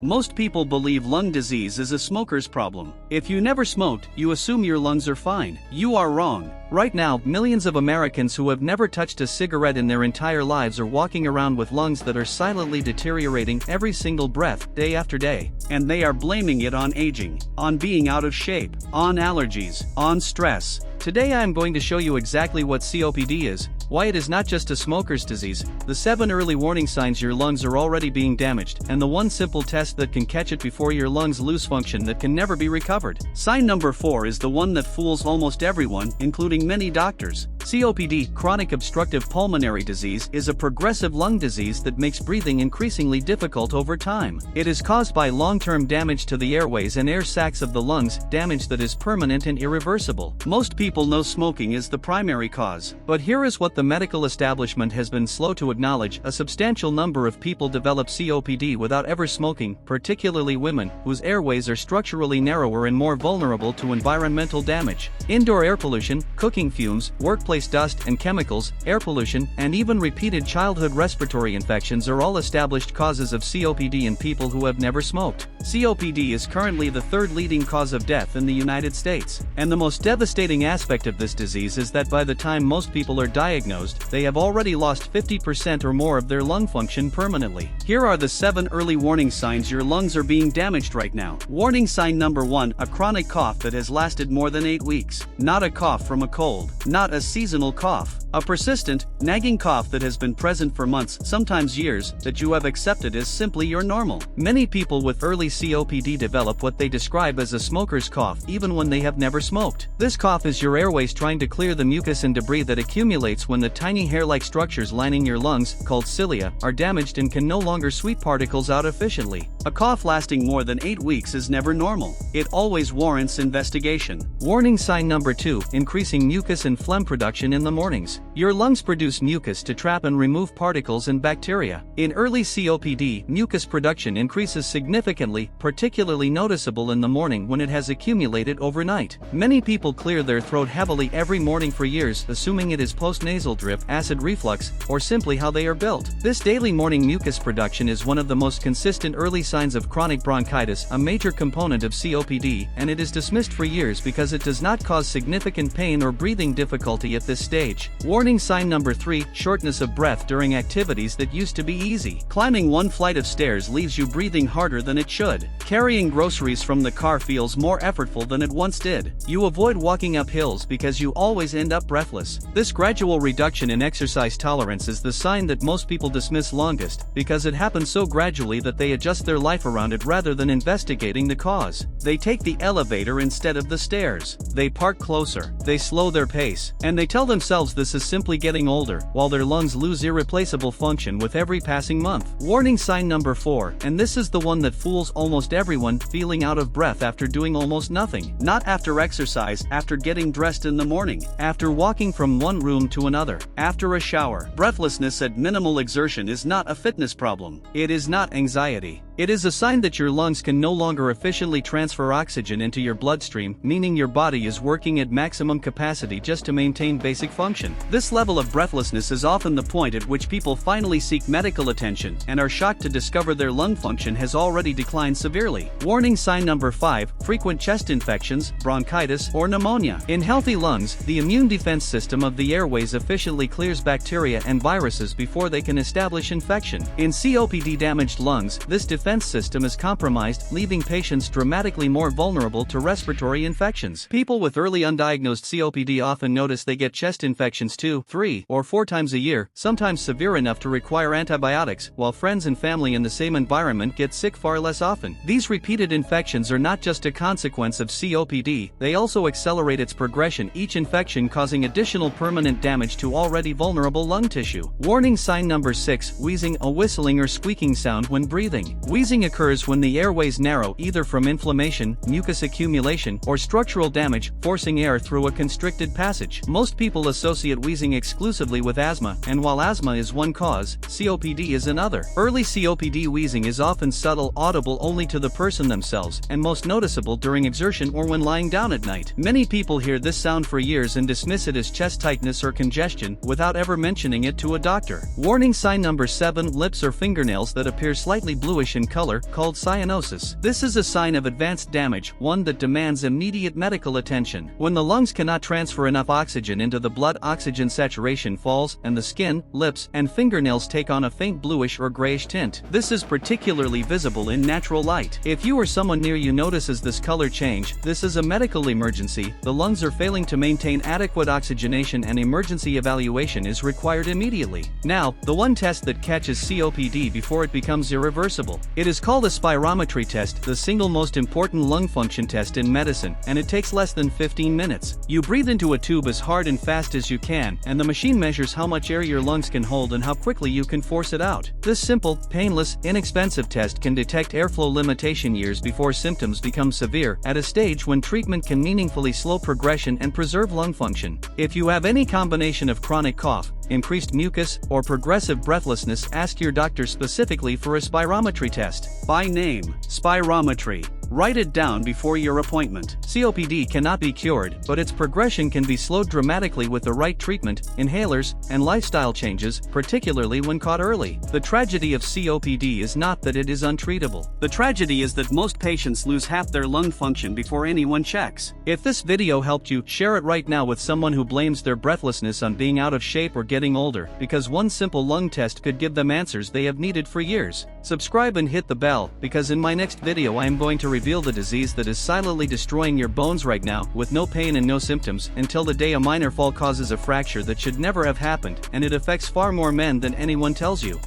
Most people believe lung disease is a smoker's problem. If you never smoked, you assume your lungs are fine. You are wrong. Right now, millions of Americans who have never touched a cigarette in their entire lives are walking around with lungs that are silently deteriorating every single breath, day after day. And they are blaming it on aging, on being out of shape, on allergies, on stress. Today I am going to show you exactly what COPD is, why it is not just a smoker's disease, the 7 early warning signs your lungs are already being damaged, and the one simple test that can catch it before your lungs lose function that can never be recovered. Sign number 4 is the one that fools almost everyone, including many doctors. COPD, chronic obstructive pulmonary disease, is a progressive lung disease that makes breathing increasingly difficult over time. It is caused by long-term damage to the airways and air sacs of the lungs, damage that is permanent and irreversible. Most people know smoking is the primary cause, but here is what the medical establishment has been slow to acknowledge: a substantial number of people develop COPD without ever smoking, particularly women, whose airways are structurally narrower and more vulnerable to environmental damage. Indoor air pollution, cooking fumes, workplace dust and chemicals, air pollution, and even repeated childhood respiratory infections are all established causes of COPD in people who have never smoked. COPD is currently the 3rd leading cause of death in the United States, and the most devastating aspect of this disease is that by the time most people are diagnosed, they have already lost 50% or more of their lung function permanently. Here are the 7 early warning signs your lungs are being damaged right now. Warning sign number 1: a chronic cough that has lasted more than 8 weeks. Not a cough from a cold, not a seasonal cough. A persistent, nagging cough that has been present for months, sometimes years, that you have accepted as simply your normal. Many people with early COPD develop what they describe as a smoker's cough, even when they have never smoked. This cough is your airways trying to clear the mucus and debris that accumulates when the tiny hair-like structures lining your lungs, called cilia, are damaged and can no longer sweep particles out efficiently. A cough lasting more than 8 weeks is never normal. It always warrants investigation. Warning sign number 2: increasing mucus and phlegm production in the mornings. Your lungs produce mucus to trap and remove particles and bacteria. In early COPD, mucus production increases significantly, particularly noticeable in the morning when it has accumulated overnight. Many people clear their throat heavily every morning for years, assuming it is postnasal drip, acid reflux, or simply how they are built. This daily morning mucus production is one of the most consistent early signs of chronic bronchitis, a major component of COPD, and it is dismissed for years because it does not cause significant pain or breathing difficulty at this stage. Warning sign number 3: shortness of breath during activities that used to be easy. Climbing one flight of stairs leaves you breathing harder than it should. Carrying groceries from the car feels more effortful than it once did. You avoid walking up hills because you always end up breathless. This gradual reduction in exercise tolerance is the sign that most people dismiss longest, because it happens so gradually that they adjust their life around it rather than investigating the cause. They take the elevator instead of the stairs. They park closer. They slow their pace. And they tell themselves this is simply getting older, while their lungs lose irreplaceable function with every passing month. Warning sign number 4, and this is the one that fools almost everyone: feeling out of breath after doing almost nothing. Not after exercise, after getting dressed in the morning, after walking from one room to another, after a shower. Breathlessness at minimal exertion is not a fitness problem. It is not anxiety. It is a sign that your lungs can no longer efficiently transfer oxygen into your bloodstream, meaning your body is working at maximum capacity just to maintain basic function. This level of breathlessness is often the point at which people finally seek medical attention and are shocked to discover their lung function has already declined severely. Warning sign number 5: frequent chest infections, bronchitis, or pneumonia. In healthy lungs, the immune defense system of the airways efficiently clears bacteria and viruses before they can establish infection. In COPD-damaged lungs, this defense system is compromised, leaving patients dramatically more vulnerable to respiratory infections. People with early undiagnosed COPD often notice they get chest infections 2, 3, or 4 times a year, sometimes severe enough to require antibiotics, while friends and family in the same environment get sick far less often. These repeated infections are not just a consequence of COPD, they also accelerate its progression, each infection causing additional permanent damage to already vulnerable lung tissue. Warning sign number 6: wheezing, a whistling or squeaking sound when breathing. Wheezing occurs when the airways narrow, either from inflammation, mucus accumulation, or structural damage, forcing air through a constricted passage. Most people associate wheezing exclusively with asthma, and while asthma is one cause, COPD is another. Early COPD wheezing is often subtle, audible only to the person themselves, and most noticeable during exertion or when lying down at night. Many people hear this sound for years and dismiss it as chest tightness or congestion, without ever mentioning it to a doctor. Warning sign number 7: lips or fingernails that appear slightly bluish in color, called cyanosis. This is a sign of advanced damage, one that demands immediate medical attention. When the lungs cannot transfer enough oxygen into the blood, oxygen saturation falls, and the skin, lips, and fingernails take on a faint bluish or grayish tint. This is particularly visible in natural light. If you or someone near you notices this color change, this is a medical emergency. The lungs are failing to maintain adequate oxygenation and emergency evaluation is required immediately. Now, the one test that catches COPD before it becomes irreversible. It is called a spirometry test, the single most important lung function test in medicine, and it takes less than 15 minutes. You breathe into a tube as hard and fast as you can, and the machine measures how much air your lungs can hold and how quickly you can force it out. This simple, painless, inexpensive test can detect airflow limitation years before symptoms become severe, at a stage when treatment can meaningfully slow progression and preserve lung function. If you have any combination of chronic cough, increased mucus, or progressive breathlessness, ask your doctor specifically for a spirometry test. By name: spirometry. Write it down before your appointment. COPD cannot be cured, but its progression can be slowed dramatically with the right treatment, inhalers, and lifestyle changes, particularly when caught early. The tragedy of COPD is not that it is untreatable. The tragedy is that most patients lose half their lung function before anyone checks. If this video helped you, share it right now with someone who blames their breathlessness on being out of shape or getting older, because one simple lung test could give them answers they have needed for years. Subscribe and hit the bell, because in my next video I am going to reveal the disease that is silently destroying your bones right now, with no pain and no symptoms, until the day a minor fall causes a fracture that should never have happened, and it affects far more men than anyone tells you.